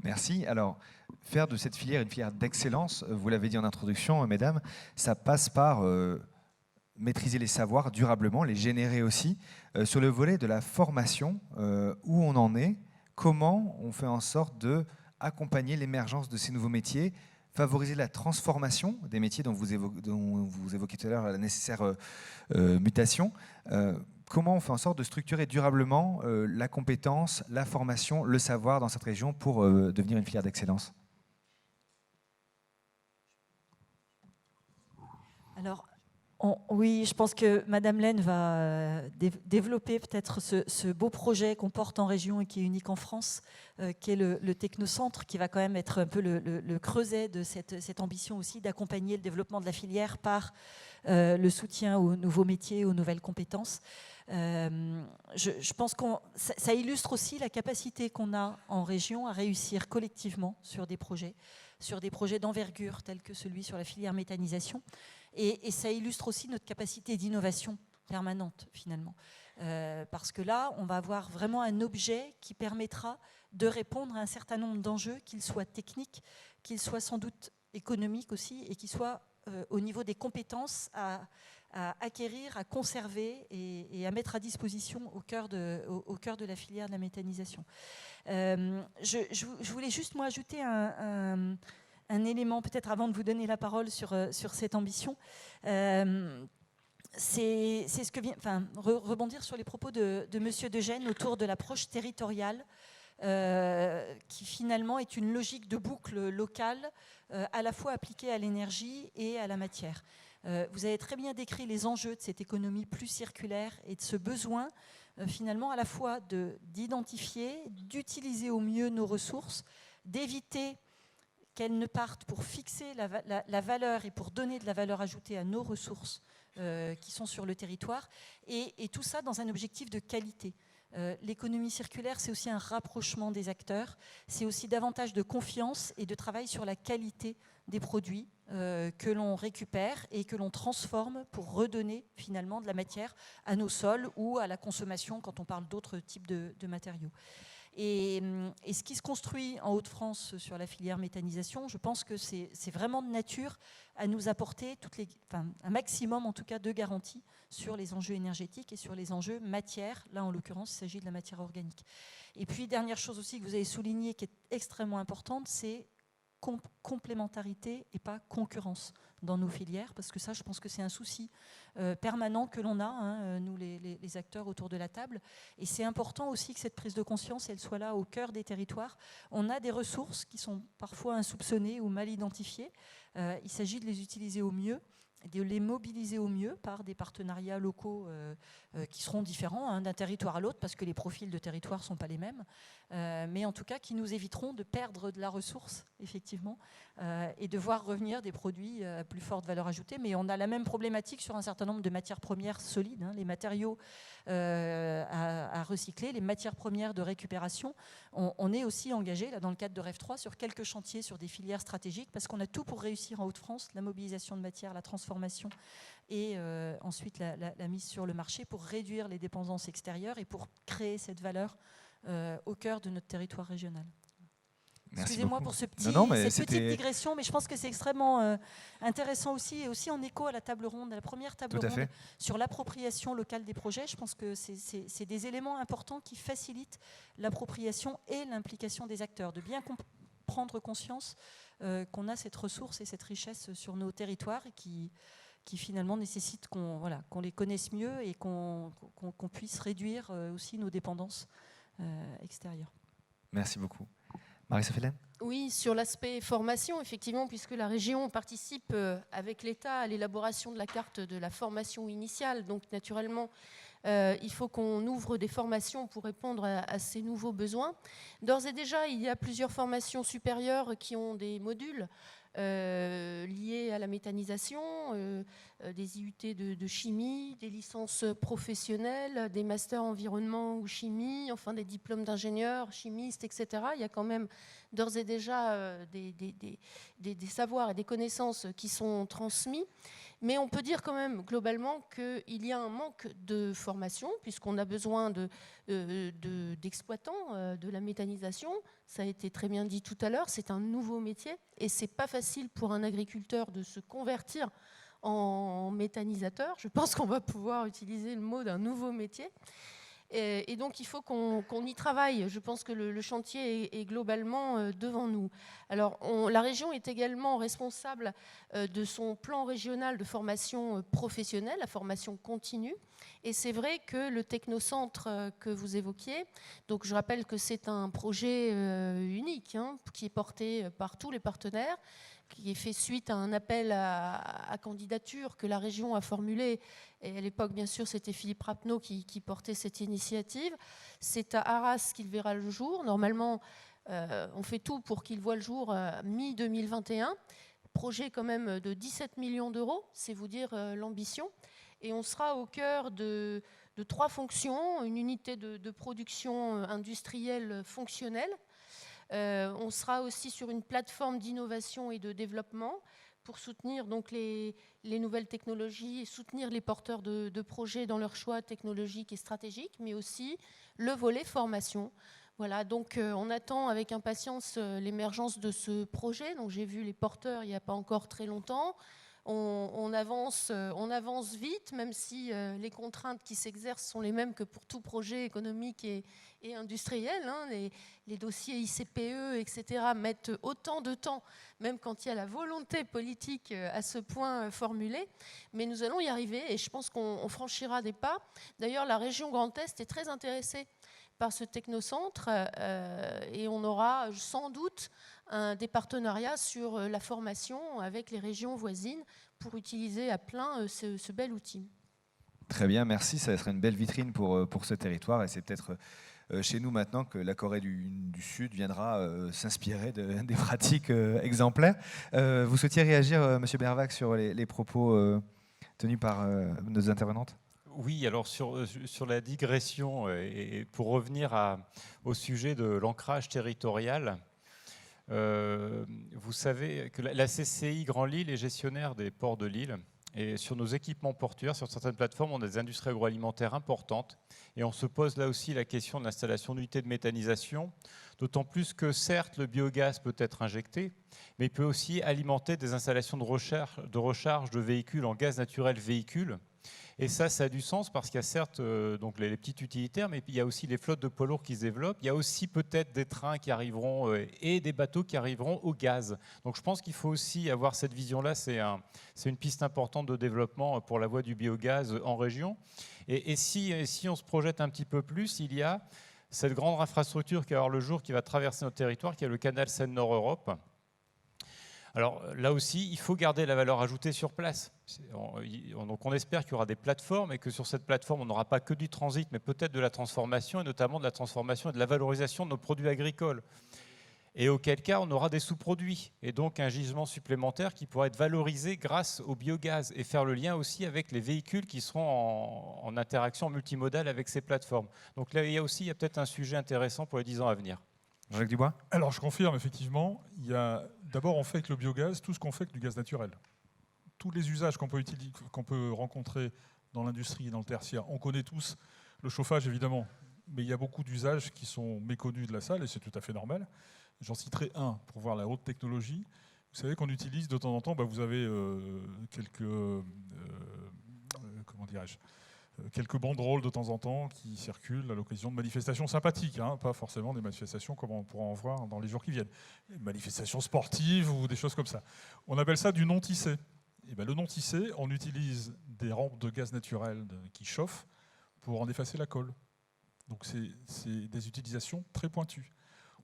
Speaker 1: Merci. Alors, faire de cette filière une filière d'excellence, vous l'avez dit en introduction, mesdames, ça passe par maîtriser les savoirs durablement, les générer aussi. Sur le volet de la formation, où on en est, comment on fait en sorte d'accompagner l'émergence de ces nouveaux métiers, favoriser la transformation des métiers dont vous évoquiez tout à l'heure la nécessaire mutation. Comment on fait en sorte de structurer durablement la compétence, la formation, le savoir dans cette région pour devenir une filière d'excellence?
Speaker 2: Alors, oui, je pense que Madame Laine va développer peut-être ce beau projet qu'on porte en région et qui est unique en France, qui est le Technocentre, qui va quand même être un peu le creuset de cette ambition aussi d'accompagner le développement de la filière par le soutien aux nouveaux métiers, aux nouvelles compétences. Je pense que ça illustre aussi la capacité qu'on a en région à réussir collectivement sur des projets d'envergure tels que celui sur la filière méthanisation. Et ça illustre aussi notre capacité d'innovation permanente, finalement. Parce que là, on va avoir vraiment un objet qui permettra de répondre à un certain nombre d'enjeux, qu'ils soient techniques, qu'ils soient sans doute économiques aussi, et qu'ils soient au niveau des compétences à acquérir, à conserver et à mettre à disposition au cœur de la filière de la méthanisation. Je voulais juste, moi, ajouter un élément, peut-être avant de vous donner la parole sur cette ambition. C'est ce que vient, rebondir sur les propos de Monsieur Degène autour de l'approche territoriale, qui finalement est une logique de boucle locale, à la fois appliquée à l'énergie et à la matière. Vous avez très bien décrit les enjeux de cette économie plus circulaire et de ce besoin finalement à la fois d'identifier, d'utiliser au mieux nos ressources, d'éviter qu'elles ne partent pour fixer la valeur et pour donner de la valeur ajoutée à nos ressources qui sont sur le territoire, et tout ça dans un objectif de qualité. L'économie circulaire, c'est aussi un rapprochement des acteurs, c'est aussi davantage de confiance et de travail sur la qualité des produits que l'on récupère et que l'on transforme pour redonner finalement de la matière à nos sols ou à la consommation quand on parle d'autres types de matériaux. Et ce qui se construit en Hauts-de-France sur la filière méthanisation, je pense que c'est vraiment de nature à nous apporter un maximum en tout cas de garanties sur les enjeux énergétiques et sur les enjeux matière. Là, en l'occurrence, il s'agit de la matière organique. Et puis, dernière chose aussi que vous avez soulignée qui est extrêmement importante, c'est complémentarité et pas concurrence dans nos filières, parce que ça, je pense que c'est un souci permanent que l'on a, nous les acteurs autour de la table, et c'est important aussi que cette prise de conscience, elle soit là au cœur des territoires. On a des ressources qui sont parfois insoupçonnées ou mal identifiées, il s'agit de les utiliser au mieux, de les mobiliser au mieux par des partenariats locaux qui seront différents d'un territoire à l'autre, parce que les profils de territoire ne sont pas les mêmes, mais en tout cas qui nous éviteront de perdre de la ressource, effectivement, et de voir revenir des produits à plus forte valeur ajoutée. Mais on a la même problématique sur un certain nombre de matières premières solides, les matériaux à recycler, les matières premières de récupération. On est aussi engagé, là, dans le cadre de REF3, sur quelques chantiers, sur des filières stratégiques, parce qu'on a tout pour réussir en Hauts-de-France, la mobilisation de matières, la transformation et ensuite la mise sur le marché pour réduire les dépendances extérieures et pour créer cette valeur au cœur de notre territoire régional. Excusez-moi pour cette petite digression, mais je pense que c'est extrêmement intéressant aussi, et aussi en écho à la table ronde, à la première table ronde sur l'appropriation locale des projets. Je pense que c'est des éléments importants qui facilitent l'appropriation et l'implication des acteurs, de bien prendre conscience qu'on a cette ressource et cette richesse sur nos territoires et qui finalement nécessite qu'on les connaisse mieux et qu'on puisse réduire aussi nos dépendances extérieures.
Speaker 1: Merci beaucoup. Marie-Sophie Laine ?
Speaker 3: Oui, sur l'aspect formation, effectivement, puisque la région participe avec l'État à l'élaboration de la carte de la formation initiale. Donc, naturellement, il faut qu'on ouvre des formations pour répondre à ces nouveaux besoins. D'ores et déjà, il y a plusieurs formations supérieures qui ont des modules liés à la méthanisation, des IUT de chimie, des licences professionnelles, des masters environnement ou chimie, enfin des diplômes d'ingénieurs, chimistes, etc. Il y a quand même d'ores et déjà des savoirs et des connaissances qui sont transmis. Mais on peut dire quand même globalement qu'il y a un manque de formation, puisqu'on a besoin d'exploitants de la méthanisation. Ça a été très bien dit tout à l'heure, c'est un nouveau métier et c'est pas facile pour un agriculteur de se convertir en méthanisateur. Je pense qu'on va pouvoir utiliser le mot d'un nouveau métier. Et donc, il faut qu'on y travaille. Je pense que le chantier est globalement devant nous. Alors, la région est également responsable de son plan régional de formation professionnelle, la formation continue. Et c'est vrai que le technocentre que vous évoquiez, donc je rappelle que c'est un projet unique, qui est porté par tous les partenaires, qui est fait suite à un appel à candidature que la région a formulé. Et à l'époque, bien sûr, c'était Philippe Rapneau qui portait cette initiative. C'est à Arras qu'il verra le jour. Normalement, on fait tout pour qu'il voit le jour mi-2021. Projet quand même de 17 millions d'euros, c'est vous dire l'ambition. Et on sera au cœur de 3 fonctions. Une unité de production industrielle fonctionnelle. On sera aussi sur une plateforme d'innovation et de développement pour soutenir donc les nouvelles technologies et soutenir les porteurs de projets dans leurs choix technologiques et stratégiques, mais aussi le volet formation. Voilà, donc on attend avec impatience l'émergence de ce projet. Donc j'ai vu les porteurs il n'y a pas encore très longtemps. On avance vite, même si les contraintes qui s'exercent sont les mêmes que pour tout projet économique et industriel. Les dossiers ICPE, etc., mettent autant de temps, même quand il y a la volonté politique à ce point formulée. Mais nous allons y arriver et je pense qu'on franchira des pas. D'ailleurs, la région Grand Est est très intéressée par ce technocentre et on aura sans doute des partenariats sur la formation avec les régions voisines pour utiliser à plein ce bel outil.
Speaker 1: Très bien, merci. Ça serait une belle vitrine pour ce territoire et c'est peut-être chez nous maintenant que la Corée du Sud viendra s'inspirer des pratiques exemplaires. Vous souhaitiez réagir, M. Bervac, sur les propos tenus par nos intervenantes ?
Speaker 4: Oui, alors sur la digression, et pour revenir au sujet de l'ancrage territorial, vous savez que la CCI Grand Lille est gestionnaire des ports de Lille. Et sur nos équipements portuaires, sur certaines plateformes, on a des industries agroalimentaires importantes. Et on se pose là aussi la question de l'installation d'unités de méthanisation, d'autant plus que certes, le biogaz peut être injecté, mais il peut aussi alimenter des installations de recharge de véhicules en gaz naturel véhicule. Et ça a du sens parce qu'il y a certes donc les petites utilitaires, mais il y a aussi les flottes de poids lourds qui se développent. Il y a aussi peut-être des trains qui arriveront et des bateaux qui arriveront au gaz. Donc je pense qu'il faut aussi avoir cette vision-là. C'est une piste importante de développement pour la voie du biogaz en région. Et si on se projette un petit peu plus, il y a cette grande infrastructure qui va voir le jour, qui va traverser notre territoire, qui est le canal Seine-Nord-Europe. Alors là aussi, il faut garder la valeur ajoutée sur place. Donc on espère qu'il y aura des plateformes et que sur cette plateforme, on n'aura pas que du transit, mais peut-être de la transformation, et notamment de la transformation et de la valorisation de nos produits agricoles. Et auquel cas, on aura des sous-produits, et donc un gisement supplémentaire qui pourra être valorisé grâce au biogaz, et faire le lien aussi avec les véhicules qui seront en interaction multimodale avec ces plateformes. Donc là, il y a peut-être un sujet intéressant pour les 10 ans à venir.
Speaker 1: Jean-Luc Dubois ?
Speaker 6: Alors je confirme, effectivement, d'abord on fait avec le biogaz tout ce qu'on fait avec du gaz naturel. Tous les usages qu'on peut rencontrer dans l'industrie et dans le tertiaire, on connaît tous le chauffage évidemment, mais il y a beaucoup d'usages qui sont méconnus de la salle et c'est tout à fait normal. J'en citerai un pour voir la haute technologie. Vous savez qu'on utilise de temps en temps, vous avez quelques banderoles de temps en temps qui circulent à l'occasion de manifestations sympathiques, pas forcément des manifestations comme on pourra en voir dans les jours qui viennent, des manifestations sportives ou des choses comme ça. On appelle ça du non tissé. Et le non tissé, on utilise des rampes de gaz naturel qui chauffent pour en effacer la colle. Donc c'est des utilisations très pointues.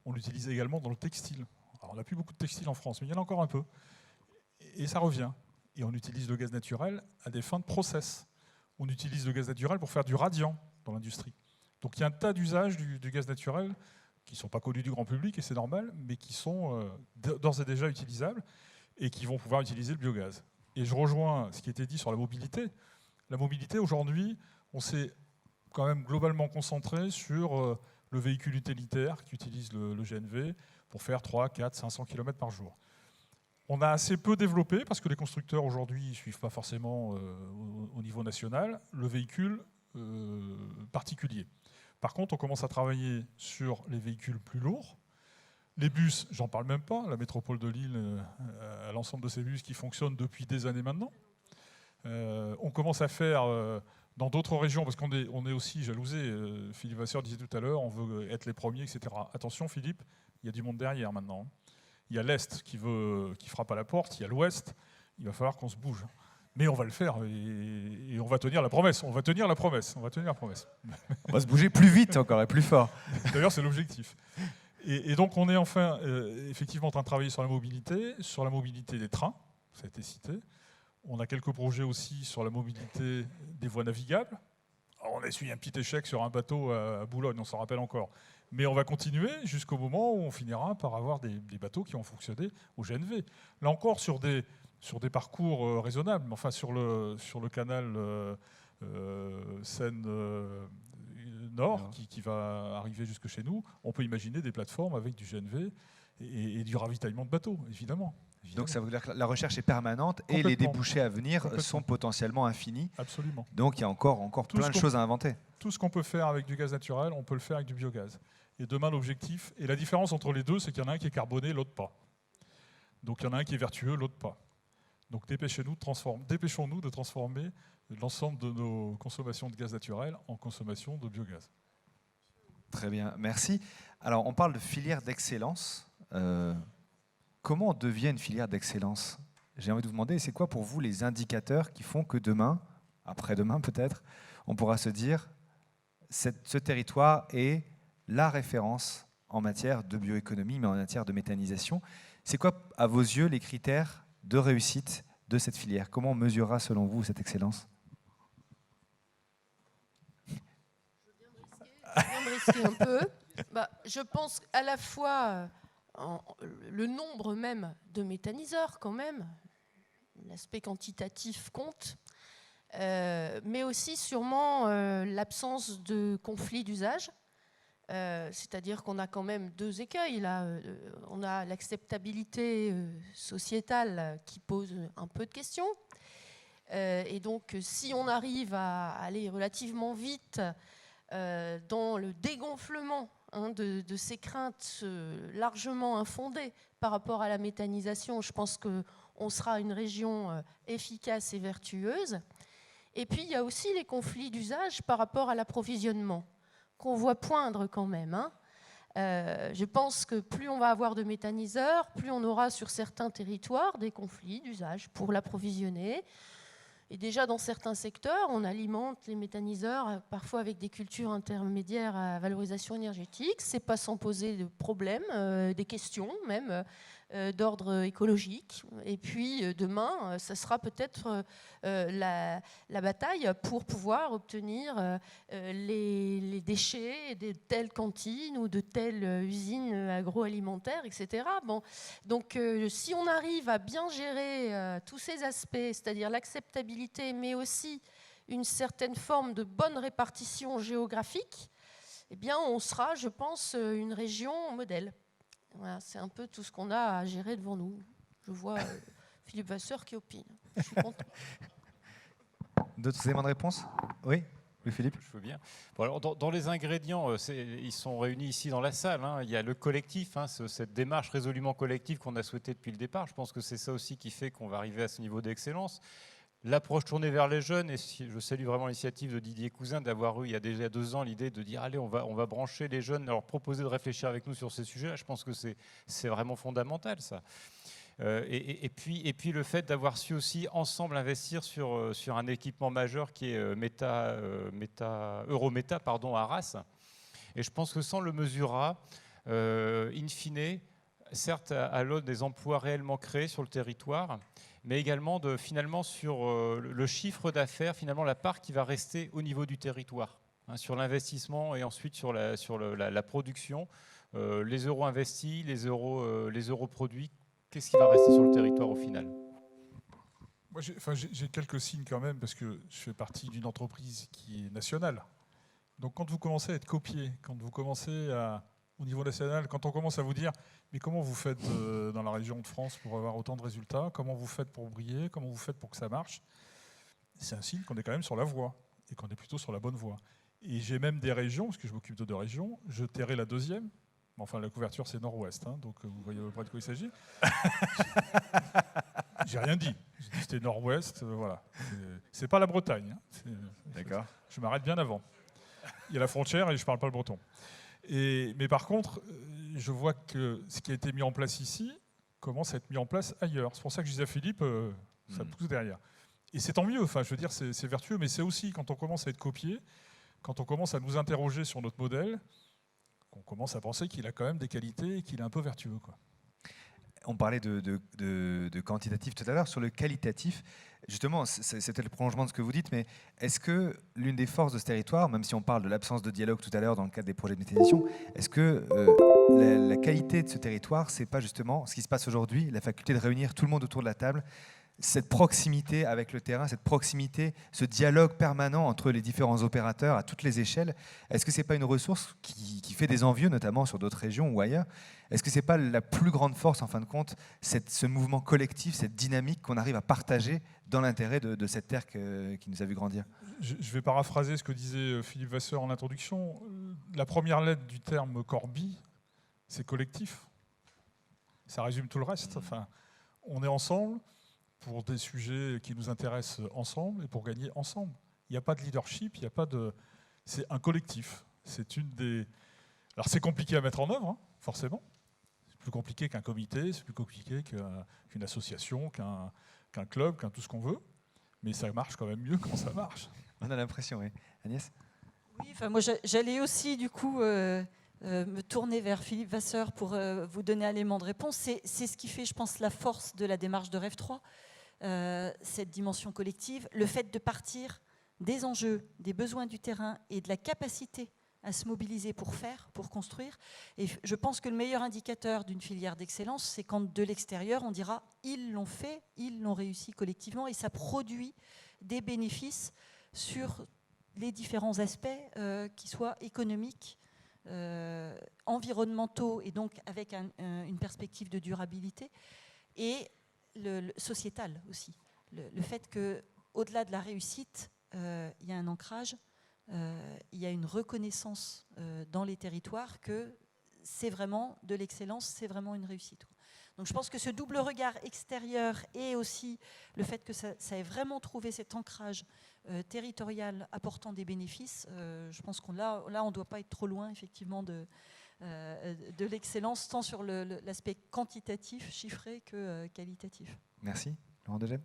Speaker 6: On l'utilise également dans le textile. Alors on n'a plus beaucoup de textile en France, mais il y en a encore un peu. Et ça revient. Et on utilise le gaz naturel à des fins de process. On utilise le gaz naturel pour faire du radiant dans l'industrie. Donc il y a un tas d'usages du gaz naturel qui ne sont pas connus du grand public, et c'est normal, mais qui sont d'ores et déjà utilisables et qui vont pouvoir utiliser le biogaz. Et je rejoins ce qui était dit sur la mobilité. La mobilité, aujourd'hui, on s'est quand même globalement concentré sur le véhicule utilitaire qui utilise le GNV pour faire 3, 4, 500 km par jour. On a assez peu développé, parce que les constructeurs aujourd'hui ne suivent pas forcément au niveau national, le véhicule particulier. Par contre, on commence à travailler sur les véhicules plus lourds. Les bus, j'en parle même pas. La métropole de Lille a l'ensemble de ces bus qui fonctionnent depuis des années maintenant. On commence à faire Dans d'autres régions, parce qu'on est aussi jalousé, Philippe Vasseur disait tout à l'heure, on veut être les premiers, etc. Attention Philippe, il y a du monde derrière maintenant. Il y a l'Est qui frappe à la porte, il y a l'Ouest, il va falloir qu'on se bouge. Mais on va le faire et on va tenir la promesse. On va tenir la promesse. On va
Speaker 1: se bouger plus vite encore et plus fort.
Speaker 6: D'ailleurs, c'est l'objectif. Et donc, on est enfin effectivement en train de travailler sur la mobilité des trains, ça a été cité. On a quelques projets aussi sur la mobilité des voies navigables. Alors, on a essuyé un petit échec sur un bateau à Boulogne, on s'en rappelle encore. Mais on va continuer jusqu'au moment où on finira par avoir des bateaux qui vont fonctionner au GNV. Là encore, sur des parcours raisonnables, enfin sur le canal Seine-Nord qui va arriver jusque chez nous, on peut imaginer des plateformes avec du GNV et du ravitaillement de bateaux, évidemment.
Speaker 1: Donc ça veut dire que la recherche est permanente et les débouchés à venir sont potentiellement infinis.
Speaker 6: Absolument.
Speaker 1: Donc il y a encore plein de choses à inventer.
Speaker 6: Tout ce qu'on peut faire avec du gaz naturel, on peut le faire avec du biogaz. Et demain, l'objectif, et la différence entre les deux, c'est qu'il y en a un qui est carboné, l'autre pas. Donc il y en a un qui est vertueux, l'autre pas. Donc dépêchons-nous de transformer l'ensemble de nos consommations de gaz naturel en consommation de biogaz.
Speaker 1: Très bien, merci. Alors on parle de filière d'excellence. Comment on devient une filière d'excellence? J'ai envie de vous demander, c'est quoi pour vous les indicateurs qui font que demain, après-demain peut-être, on pourra se dire ce territoire est la référence en matière de bioéconomie, mais en matière de méthanisation. C'est quoi, à vos yeux, les critères de réussite de cette filière? Comment on mesurera, selon vous, cette excellence?
Speaker 3: Je viens de risquer un peu. Je pense à la fois le nombre même de méthaniseurs, quand même, l'aspect quantitatif compte, mais aussi sûrement l'absence de conflit d'usage. C'est-à-dire qu'on a quand même deux écueils. Là. On a l'acceptabilité sociétale qui pose un peu de questions. Et donc, si on arrive à aller relativement vite dans le dégonflement de ces craintes largement infondées par rapport à la méthanisation, je pense qu'on sera une région efficace et vertueuse. Et puis, il y a aussi les conflits d'usage par rapport à l'approvisionnement, qu'on voit poindre quand même. Je pense que plus on va avoir de méthaniseurs, plus on aura sur certains territoires des conflits d'usage pour l'approvisionner. Et déjà dans certains secteurs, on alimente les méthaniseurs parfois avec des cultures intermédiaires à valorisation énergétique. C'est pas sans poser de problèmes, des questions même d'ordre écologique. Et puis demain, ça sera peut-être la bataille pour pouvoir obtenir les déchets de telle cantine ou de telle usine agroalimentaire, etc. Bon. Donc si on arrive à bien gérer tous ces aspects, c'est-à-dire l'acceptabilité, mais aussi une certaine forme de bonne répartition géographique, eh bien on sera, je pense, une région modèle. Voilà, c'est un peu tout ce qu'on a à gérer devant nous. Je vois Philippe Vasseur qui opine. Je suis content.
Speaker 1: D'autres éléments de réponse? Oui, Philippe?
Speaker 4: Je veux bien. Bon, alors, dans les ingrédients, ils sont réunis ici dans la salle. Il y a le collectif, cette démarche résolument collective qu'on a souhaitée depuis le départ. Je pense que c'est ça aussi qui fait qu'on va arriver à ce niveau d'excellence. L'approche tournée vers les jeunes, et je salue vraiment l'initiative de Didier Cousin d'avoir eu il y a déjà 2 ans l'idée de dire allez, on va brancher les jeunes, leur proposer de réfléchir avec nous sur ces sujets-là. Je pense que c'est vraiment fondamental ça. Et puis le fait d'avoir su aussi ensemble investir sur un équipement majeur qui est Eurometa à Arras. Et je pense que sans le Mesura, in fine, certes à l'aune des emplois réellement créés sur le territoire, mais également finalement sur le chiffre d'affaires, finalement la part qui va rester au niveau du territoire, sur l'investissement et ensuite sur la production, les euros investis, les euros produits, qu'est-ce qui va rester sur le territoire au final?
Speaker 6: Moi, j'ai quelques signes quand même, parce que je fais partie d'une entreprise qui est nationale. Donc quand vous commencez à être copié, quand vous commencez au niveau national, quand on commence à vous dire mais comment vous faites dans la région de France pour avoir autant de résultats, comment vous faites pour briller, comment vous faites pour que ça marche, c'est un signe qu'on est quand même sur la voie et qu'on est plutôt sur la bonne voie. Et j'ai même des régions, parce que je m'occupe de 2 régions, je tairai la deuxième, enfin la couverture c'est nord-ouest, donc vous voyez à peu près de quoi il s'agit. J'ai rien dit, j'ai dit c'était nord-ouest, voilà. C'est pas la Bretagne,
Speaker 1: D'accord.
Speaker 6: Je m'arrête bien avant. Il y a la frontière et je ne parle pas le breton. Mais par contre, je vois que ce qui a été mis en place ici commence à être mis en place ailleurs. C'est pour ça que je disais à Philippe, ça pousse derrière. Et c'est tant mieux, enfin, je veux dire, c'est vertueux, mais c'est aussi quand on commence à être copié, quand on commence à nous interroger sur notre modèle, qu'on commence à penser qu'il a quand même des qualités et qu'il est un peu vertueux, quoi.
Speaker 1: On parlait de quantitatif tout à l'heure. Sur le qualitatif, justement, c'était le prolongement de ce que vous dites, mais est-ce que l'une des forces de ce territoire, même si on parle de l'absence de dialogue tout à l'heure dans le cadre des projets de méthanisation, est-ce que la qualité de ce territoire, c'est pas justement ce qui se passe aujourd'hui, la faculté de réunir tout le monde autour de la table, cette proximité avec le terrain, cette proximité, ce dialogue permanent entre les différents opérateurs à toutes les échelles, est-ce que ce n'est pas une ressource qui fait des envieux, notamment sur d'autres régions ou ailleurs? Est-ce que ce n'est pas la plus grande force, en fin de compte, ce mouvement collectif, cette dynamique qu'on arrive à partager dans l'intérêt de cette terre qui nous a vu grandir?
Speaker 6: Je vais paraphraser ce que disait Philippe Vasseur en introduction. La première lettre du terme Corby, c'est collectif. Ça résume tout le reste. Enfin, on est ensemble pour des sujets qui nous intéressent ensemble et pour gagner ensemble. Il n'y a pas de leadership, il n'y a pas de... C'est un collectif. C'est une des... Alors c'est compliqué à mettre en œuvre, hein, forcément. C'est plus compliqué qu'un comité, c'est plus compliqué qu'une association, qu'un club, qu'un tout ce qu'on veut. Mais ça marche quand même mieux quand ça marche.
Speaker 1: On a l'impression, oui. Agnès?
Speaker 2: Oui, enfin, moi j'allais aussi du coup me tourner vers Philippe Vasseur pour vous donner un élément de réponse. C'est ce qui fait, je pense, la force de la démarche de Rêve 3, cette dimension collective, le fait de partir des enjeux, des besoins du terrain et de la capacité à se mobiliser pour faire, pour construire. Et je pense que le meilleur indicateur d'une filière d'excellence, c'est quand de l'extérieur, on dira « ils l'ont fait, ils l'ont réussi collectivement » et ça produit des bénéfices sur les différents aspects, qui soient économiques, environnementaux et donc avec une perspective de durabilité, et le sociétal aussi. Le fait qu'au-delà de la réussite, il y a un ancrage, il y a une reconnaissance dans les territoires que c'est vraiment de l'excellence, c'est vraiment une réussite. Donc je pense que ce double regard extérieur et aussi le fait que ça ait vraiment trouvé cet ancrage territorial apportant des bénéfices, je pense qu'on on ne doit pas être trop loin effectivement de l'excellence, tant sur l'aspect quantitatif, chiffré, que qualitatif.
Speaker 1: Merci. Laurent Degem?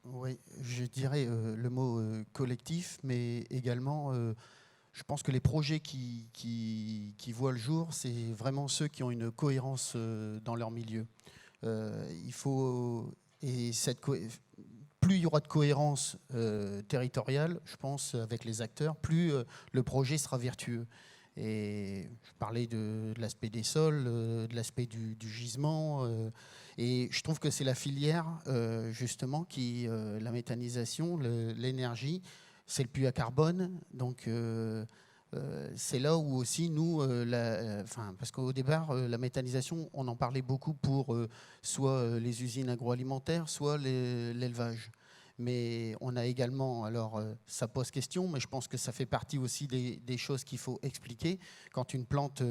Speaker 5: Oui, je dirais le mot collectif, mais également, je pense que les projets qui voient le jour, c'est vraiment ceux qui ont une cohérence dans leur milieu. Il faut, et plus il y aura de cohérence territoriale, je pense, avec les acteurs, plus le projet sera vertueux. Et je parlais de l'aspect des sols, de l'aspect du gisement. Et je trouve que c'est la filière, justement, qui, la méthanisation, l'énergie, c'est le puits à carbone. Donc, c'est là où aussi nous, parce qu'au départ, la méthanisation, on en parlait beaucoup pour soit les usines agroalimentaires, soit l'élevage. Mais on a également, alors ça pose question, mais je pense que ça fait partie aussi des choses qu'il faut expliquer. Quand une plante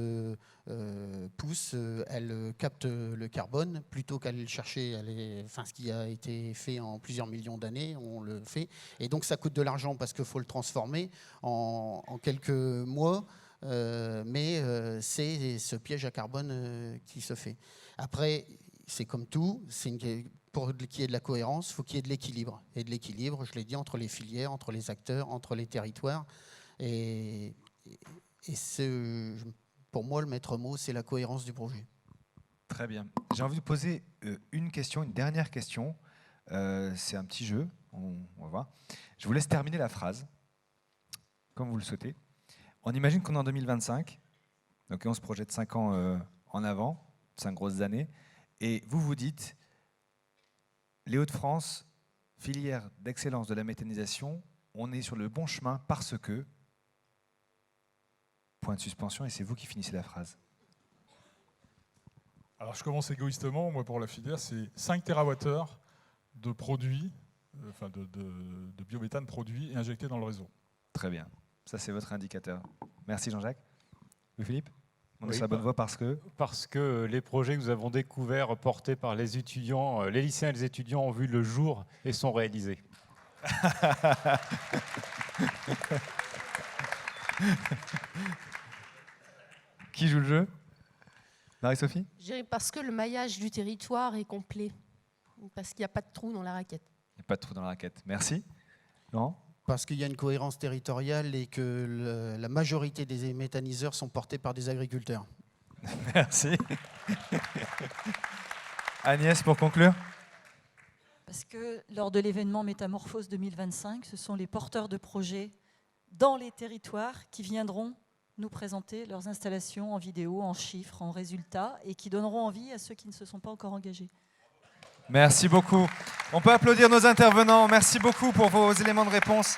Speaker 5: pousse, elle capte le carbone plutôt qu'aller le chercher. Ce qui a été fait en plusieurs millions d'années, on le fait. Et donc ça coûte de l'argent parce qu'il faut le transformer en quelques mois. Mais c'est ce piège à carbone qui se fait. Après, c'est comme tout, pour qu'il y ait de la cohérence, il faut qu'il y ait de l'équilibre. Et de l'équilibre, je l'ai dit, entre les filières, entre les acteurs, entre les territoires. Et pour moi, le maître mot, c'est la cohérence du projet.
Speaker 1: Très bien. J'ai envie de poser une dernière question. C'est un petit jeu, on va voir. Je vous laisse terminer la phrase, comme vous le souhaitez. On imagine qu'on est en 2025, donc on se projette 5 ans en avant, 5 grosses années, et vous vous dites... Les Hauts-de-France, filière d'excellence de la méthanisation, on est sur le bon chemin parce que... Point de suspension, et c'est vous qui finissez la phrase.
Speaker 6: Alors je commence égoïstement, moi pour la filière, c'est 5 TWh de produits, de biométhane produits et injectés dans le réseau.
Speaker 1: Très bien, ça c'est votre indicateur. Merci Jean-Jacques. Louis-Philippe? On est
Speaker 4: Oui,
Speaker 1: sur la bonne voie parce
Speaker 4: que les projets que nous avons découverts, portés par les étudiants, les lycéens et les étudiants ont vu le jour et sont réalisés.
Speaker 1: Qui joue le jeu? Marie-Sophie?
Speaker 3: Je dirais parce que le maillage du territoire est complet, parce qu'il n'y a pas de trou dans la raquette.
Speaker 1: Il n'y a pas de trou dans la raquette. Merci. Laurent?
Speaker 5: Parce qu'il y a une cohérence territoriale et que la majorité des méthaniseurs sont portés par des agriculteurs.
Speaker 1: Merci. Agnès, pour conclure?
Speaker 2: Parce que lors de l'événement Métamorphose 2025, ce sont les porteurs de projets dans les territoires qui viendront nous présenter leurs installations en vidéo, en chiffres, en résultats, et qui donneront envie à ceux qui ne se sont pas encore engagés.
Speaker 1: Merci beaucoup. On peut applaudir nos intervenants. Merci beaucoup pour vos éléments de réponse.